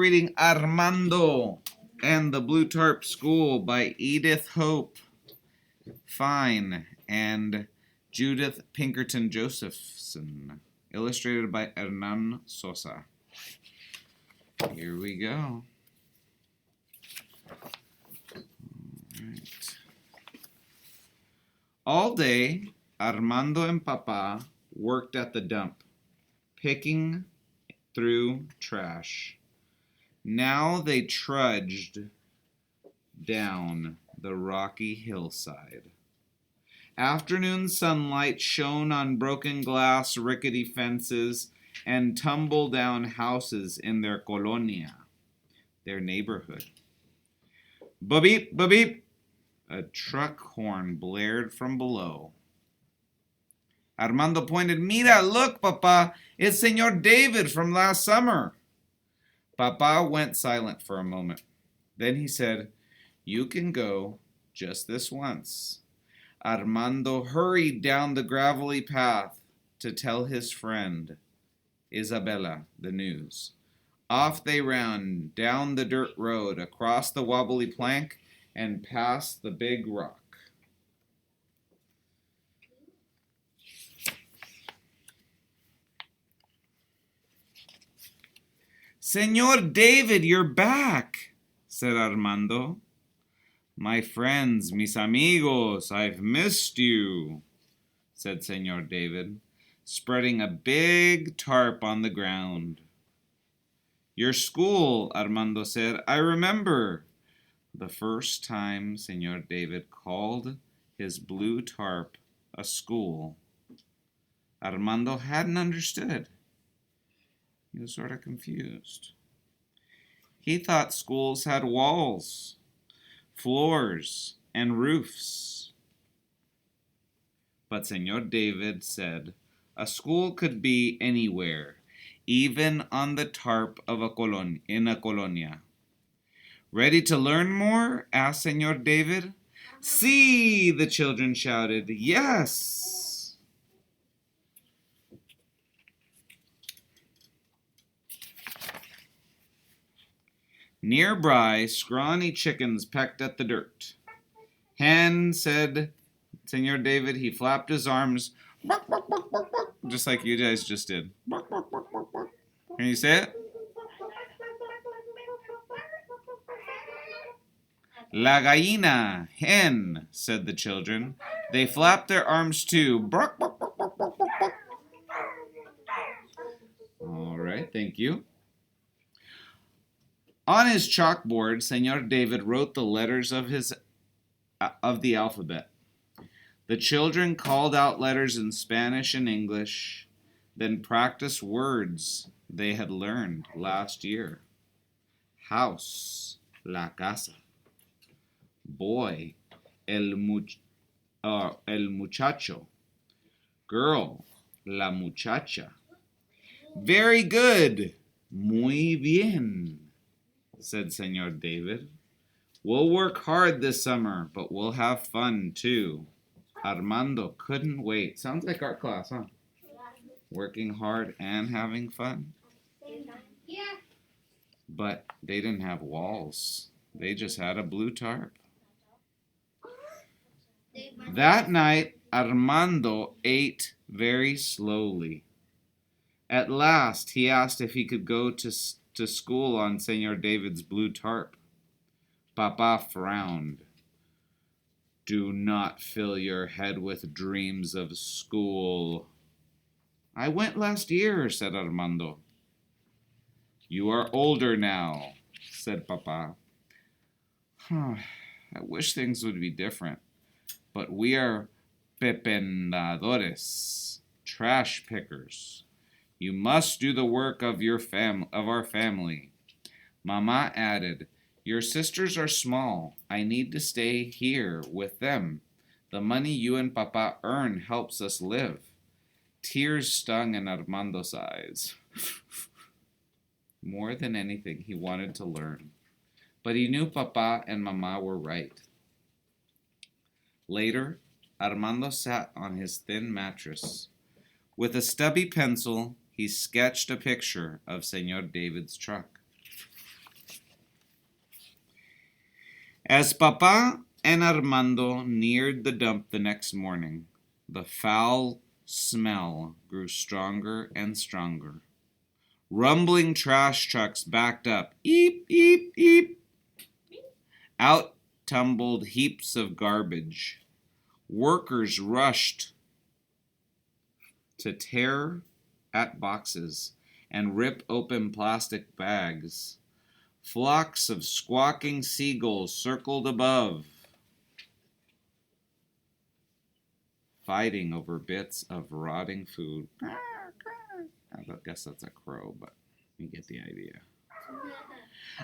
Reading Armando and the Blue Tarp School by Edith Hope Fine and Judith Pinkerton Josephson. Illustrated by Hernan Sosa. Here we go. All day, Armando and Papa worked at the dump, picking through trash. Now they trudged down the rocky hillside. Afternoon sunlight shone on broken glass, rickety fences, and tumble-down houses in their colonia, their neighborhood. Ba-beep, ba-beep! A truck horn blared from below. Armando pointed. Mira, look, Papa, it's Señor David from last summer. Papa went silent for a moment. Then he said, You can go just this once. Armando hurried down the gravelly path to tell his friend, Isabella, the news. Off they ran down the dirt road, across the wobbly plank, and past the big rock. Señor David, you're back, said Armando. My friends, mis amigos, I've missed you, said Señor David, spreading a big tarp on the ground. Your school, Armando said. I remember. The first time Señor David called his blue tarp a school, Armando hadn't understood. He was sort of confused. He thought schools had walls, floors, and roofs. But Señor David said a school could be anywhere, even on the tarp of in a colonia. Ready to learn more? Asked Señor David. See, the children shouted. Yes. Nearby, scrawny chickens pecked at the dirt. Hen, said Señor David. He flapped his arms, bark, bark, bark, bark, bark, just like you guys just did. Bark, bark, bark, bark, bark. Can you say it? La gallina, hen, said the children. They flapped their arms too. Bark, bark, bark, bark, bark, bark, bark. All right, thank you. On his chalkboard, Señor David wrote the letters of the alphabet. The children called out letters in Spanish and English, then practiced words they had learned last year. House, la casa. Boy, el muchacho. Girl, la muchacha. Very good. Muy bien, said Señor David. We'll work hard this summer, but we'll have fun too. Armando couldn't wait. Sounds like art class, huh? Working hard and having fun. Yeah. But they didn't have walls. They just had a blue tarp. That night, Armando ate very slowly. At last, he asked if he could go to school on Señor David's blue tarp. Papa frowned. Do not fill your head with dreams of school. I went last year, said Armando. You are older now, said Papa. I wish things would be different. But we are pependadores, trash pickers. You must do the work of our family. Mama added, Your sisters are small. I need to stay here with them. The money you and Papa earn helps us live. Tears stung in Armando's eyes. More than anything, he wanted to learn. But he knew Papa and Mama were right. Later, Armando sat on his thin mattress. With a stubby pencil, he sketched a picture of Señor David's truck. As Papa and Armando neared the dump the next morning, the foul smell grew stronger and stronger. Rumbling trash trucks backed up. Eep, eep, eep. Out tumbled heaps of garbage. Workers rushed to tear at boxes and rip open plastic bags. Flocks of squawking seagulls circled above, fighting over bits of rotting food. I guess that's a crow, but you get the idea.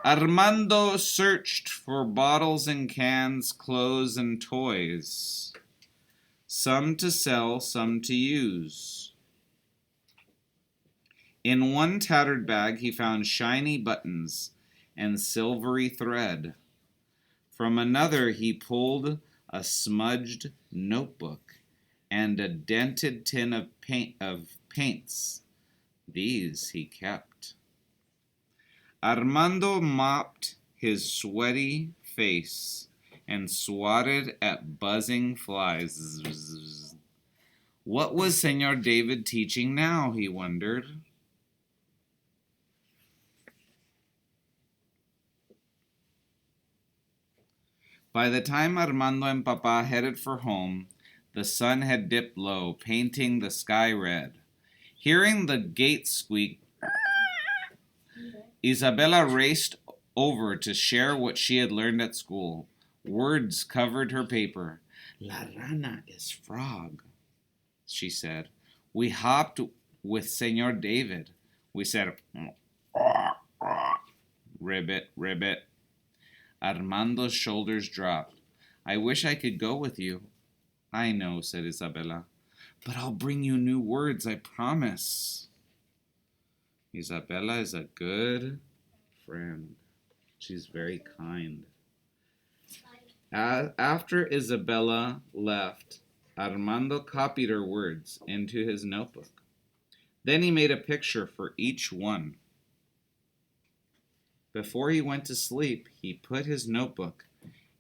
Armando searched for bottles and cans, clothes and toys. Some to sell, some to use. In one tattered bag he found shiny buttons and silvery thread. From another he pulled a smudged notebook and a dented tin of paints. These he kept. Armando mopped his sweaty face and swatted at buzzing flies. What was Senor David teaching now, he wondered. By the time Armando and Papa headed for home, the sun had dipped low, painting the sky red. Hearing the gate squeak, Isabella raced over to share what she had learned at school. Words covered her paper. La rana is frog, she said. We hopped with Senor David. We said, ribbit, ribbit. Armando's shoulders dropped. I wish I could go with you. I know, said Isabella. But I'll bring you new words, I promise. Isabella is a good friend. She's very kind. After Isabella left, Armando copied her words into his notebook. Then he made a picture for each one. Before he went to sleep, he put his notebook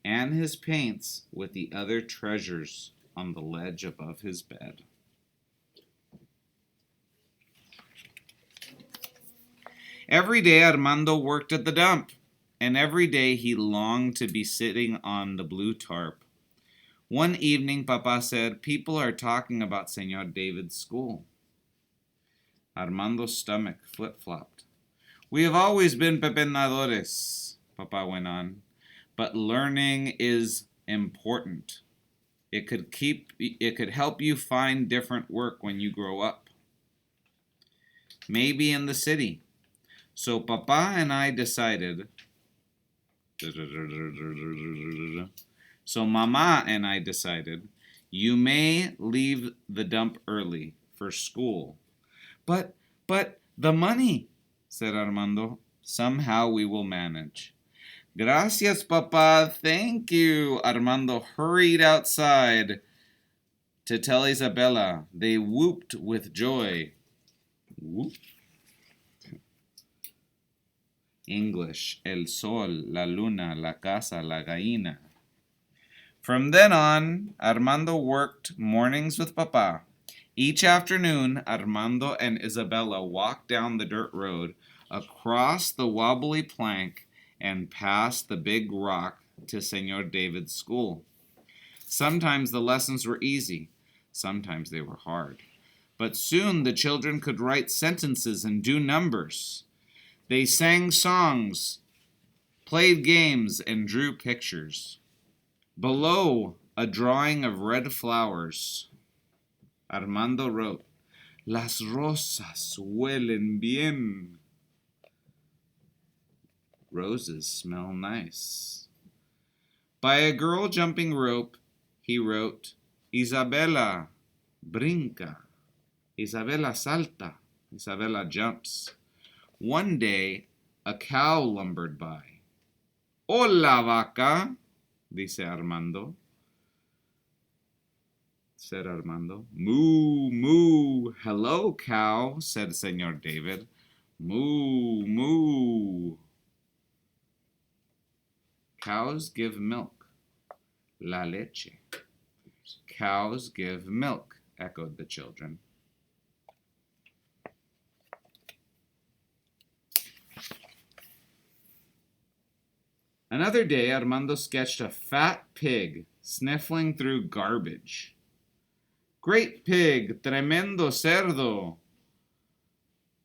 and his paints with the other treasures on the ledge above his bed. Every day Armando worked at the dump, and every day he longed to be sitting on the blue tarp. One evening, Papa said, people are talking about Senor David's school. Armando's stomach flip-flopped. We have always been pepenadores, Papa went on, but learning is important. It could help you find different work when you grow up. Maybe in the city. So Papa and I decided. So Mama and I decided, you may leave the dump early for school. But the money, said Armando. Somehow we will manage. Gracias, Papa. Thank you. Armando hurried outside to tell Isabella. They whooped with joy. Whoop. English, el sol, la luna, la casa, la gallina. From then on, Armando worked mornings with Papa. Each afternoon, Armando and Isabella walked down the dirt road, across the wobbly plank, and past the big rock to Senor David's school. Sometimes the lessons were easy, sometimes they were hard. But soon the children could write sentences and do numbers. They sang songs, played games, and drew pictures. Below a drawing of red flowers, Armando wrote, Las rosas huelen bien. Roses smell nice. By a girl jumping rope, he wrote, Isabella, brinca. Isabella salta. Isabella jumps. One day, a cow lumbered by. Hola, vaca, dice Armando. Said Armando. Moo, moo. Hello, cow, said Senor David. Moo, moo. Cows give milk. La leche. Cows give milk, echoed the children. Another day, Armando sketched a fat pig sniffling through garbage. Great pig, tremendo cerdo,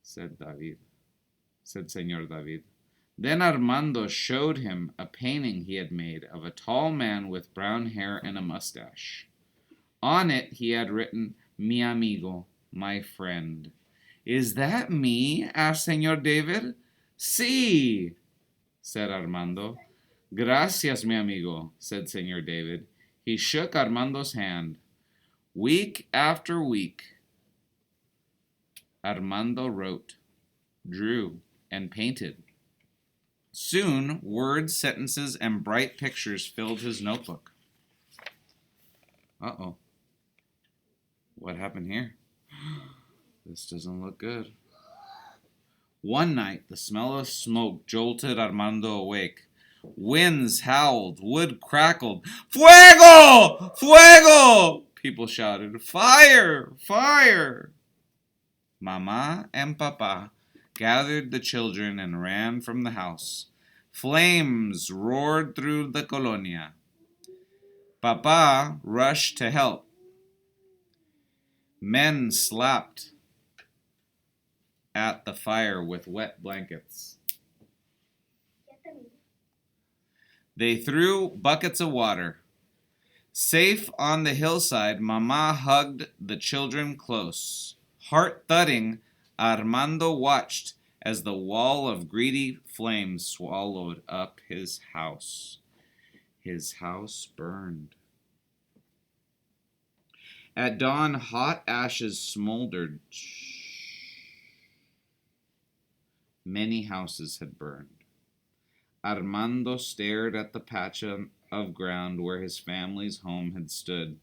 said Señor David. Then Armando showed him a painting he had made of a tall man with brown hair and a mustache. On it he had written, Mi amigo, my friend. Is that me? Asked Señor David. Sí, said Armando. Gracias, mi amigo, said Señor David. He shook Armando's hand. Week after week, Armando wrote, drew, and painted. Soon, words, sentences, and bright pictures filled his notebook. Uh-oh. What happened here? This doesn't look good. One night, the smell of smoke jolted Armando awake. Winds howled, wood crackled. Fuego! Fuego! People shouted, Fire! Fire! Mama and Papa gathered the children and ran from the house. Flames roared through the colonia. Papa rushed to help. Men slapped at the fire with wet blankets. They threw buckets of water. Safe on the hillside, Mama hugged the children close. Heart thudding, Armando watched as the wall of greedy flames swallowed up his house. His house burned. At dawn, hot ashes smoldered. Many houses had burned. Armando stared at the patch of ground where his family's home had stood.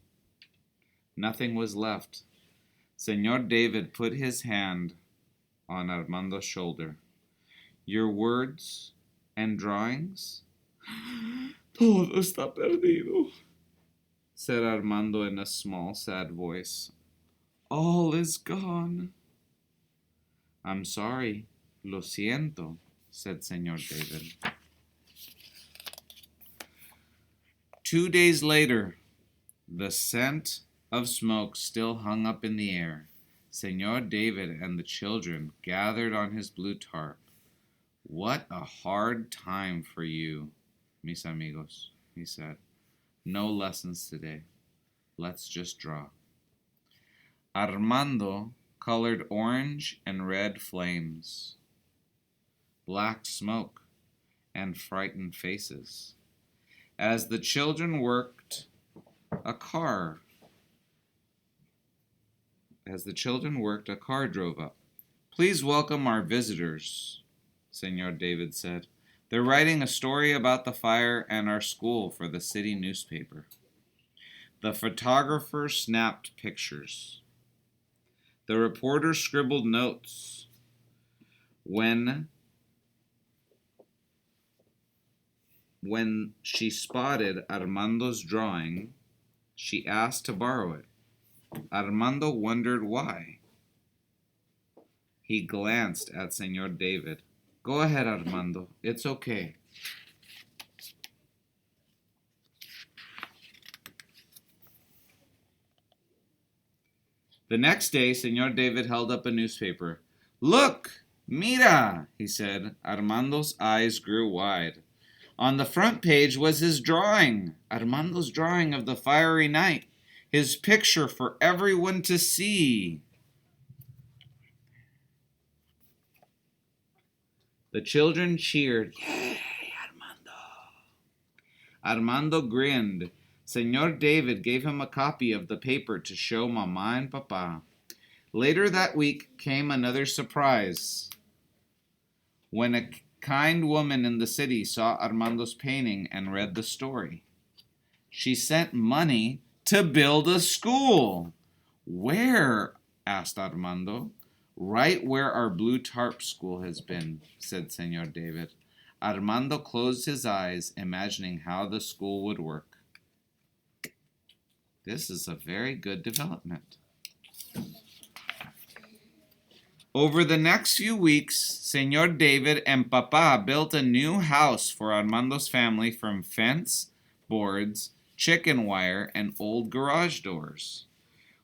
Nothing was left. Señor David put his hand on Armando's shoulder. Your words and drawings? Todo está perdido, said Armando in a small, sad voice. All is gone. I'm sorry. Lo siento, said Señor David. 2 days later, the scent of smoke still hung up in the air. Señor David and the children gathered on his blue tarp. What a hard time for you, mis amigos, he said. No lessons today. Let's just draw. Armando colored orange and red flames, black smoke, and frightened faces. As the children worked, a car drove up. Please welcome our visitors, Señor David said. They're writing a story about the fire and our school for the city newspaper. The photographer snapped pictures. The reporter scribbled notes. When she spotted Armando's drawing, she asked to borrow it. Armando wondered why. He glanced at Señor David. Go ahead, Armando. It's okay. The next day, Señor David held up a newspaper. Look! Mira! He said. Armando's eyes grew wide. On the front page was his drawing, Armando's drawing of the fiery night, his picture for everyone to see. The children cheered. Yay, Armando! Armando grinned. Señor David gave him a copy of the paper to show Mama and Papa. Later that week came another surprise. When a kind woman in the city saw Armando's painting and read the story, she sent money to build a school. Where? Asked Armando. Right where our blue tarp school has been, said Señor David. Armando closed his eyes, imagining how the school would work. This is a very good development. Over the next few weeks, Señor David and Papa built a new house for Armando's family from fence, boards, chicken wire, and old garage doors.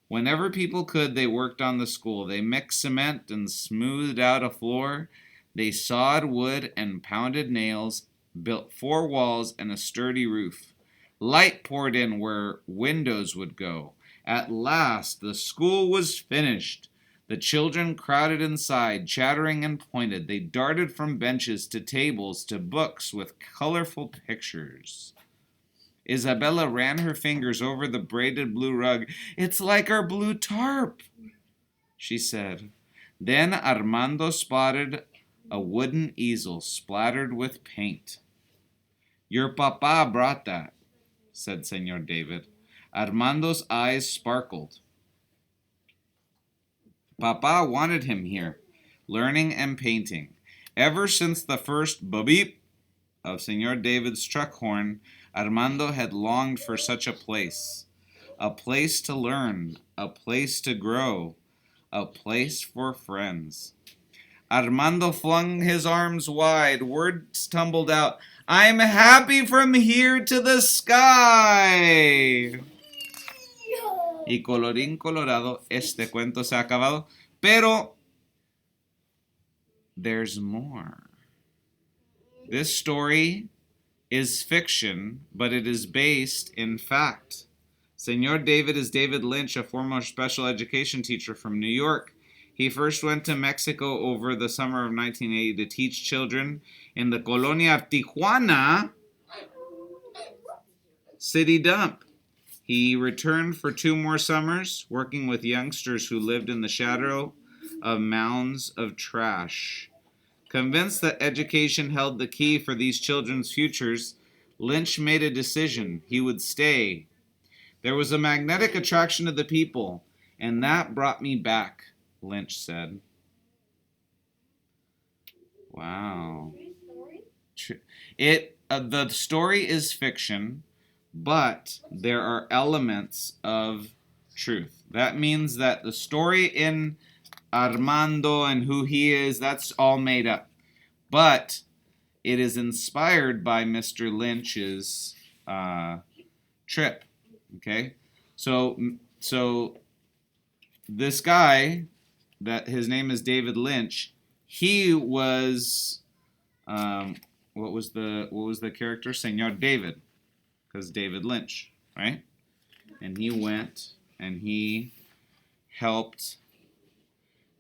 Whenever people could, they worked on the school. They mixed cement and smoothed out a floor. They sawed wood and pounded nails, built 4 walls and a sturdy roof. Light poured in where windows would go. At last, the school was finished. The children crowded inside, chattering and pointed. They darted from benches to tables to books with colorful pictures. Isabella ran her fingers over the braided blue rug. "It's like our blue tarp," she said. Then Armando spotted a wooden easel splattered with paint. "Your papa brought that," said Señor David. Armando's eyes sparkled. Papa wanted him here, learning and painting. Ever since the first boop of Señor David's truck horn, Armando had longed for such a place to learn, a place to grow, a place for friends. Armando flung his arms wide. Words tumbled out. "I'm happy from here to the sky." Y colorín colorado, este cuento se ha acabado. Pero there's more. This story is fiction, but it is based in fact. Señor David is David Lynch, a former special education teacher from New York. He first went to Mexico over the summer of 1980 to teach children in the colonia of Tijuana city dump. He returned for 2 more summers, working with youngsters who lived in the shadow of mounds of trash. Convinced that education held the key for these children's futures, Lynch made a decision. He would stay. "There was a magnetic attraction to the people, and that brought me back," Lynch said. Wow. The story is fiction, but there are elements of truth. That means that the story in Armando and who he is, that's all made up. But it is inspired by Mr. Lynch's trip. Okay? So this guy, that his name is David Lynch, he was what was the character? Señor David, because David Lynch, right? And he went and he helped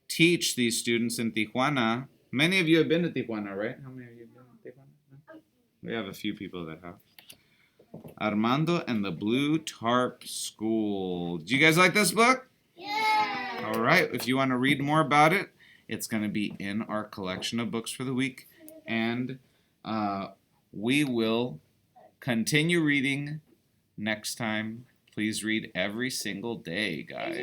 teach these students in Tijuana. Many of you have been to Tijuana, right? How many of you have been to Tijuana? We have a few people that have. Armando and the Blue Tarp School. Do you guys like this book? Yeah! All right. If you want to read more about it, it's going to be in our collection of books for the week. And we will continue reading next time. Please read every single day, guys.